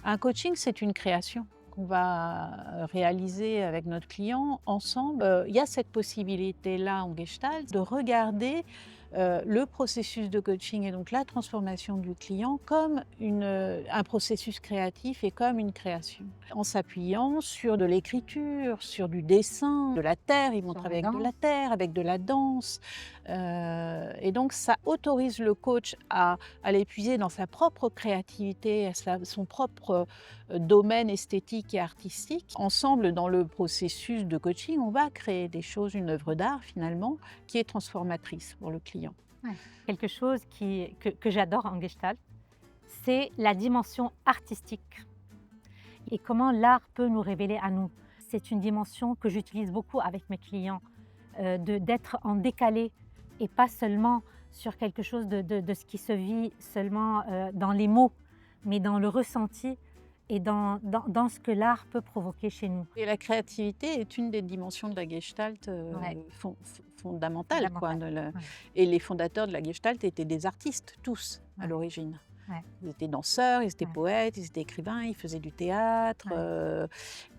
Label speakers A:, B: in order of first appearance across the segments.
A: Un coaching, c'est une création qu'on va réaliser avec notre client ensemble. Il y a cette possibilité-là en Gestalt de regarder le processus de coaching et donc la transformation du client comme un processus créatif et comme une création. En s'appuyant sur de l'écriture, sur du dessin, de la terre, ils vont
B: Sur la
A: travailler avec de la
B: danse.
A: terre, avec de la danse. Et donc ça autorise le coach à l'épuiser dans sa propre créativité, son propre domaine esthétique et artistique. Ensemble, dans le processus de coaching, on va créer des choses, une œuvre d'art finalement, qui est transformatrice pour le client.
B: Ouais. Quelque chose que j'adore en Gestalt, c'est la dimension artistique et comment l'art peut nous révéler à nous. C'est une dimension que j'utilise beaucoup avec mes clients, d'être en décalé et pas seulement sur quelque chose de ce qui se vit seulement dans les mots, mais dans le ressenti et dans ce que l'art peut provoquer chez nous.
A: Et la créativité est une des dimensions de la Gestalt
B: Ouais,
A: fondamentale, quoi.
B: fondamental. Ouais,
A: Et les fondateurs de la Gestalt étaient des artistes, tous, à
B: ouais,
A: l'origine.
B: ouais,
A: Ils étaient danseurs, ils étaient
B: ouais,
A: poètes, ils étaient écrivains, ils faisaient du théâtre.
B: ouais.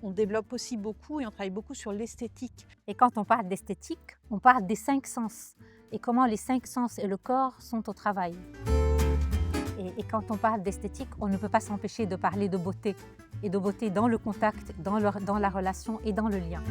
A: On développe aussi beaucoup et on travaille beaucoup sur l'esthétique.
B: Et quand on parle d'esthétique, on parle des 5 sens et comment les 5 sens et le corps sont au travail. Et quand on parle d'esthétique, on ne peut pas s'empêcher de parler de beauté et de beauté dans le contact, dans la relation et dans le lien.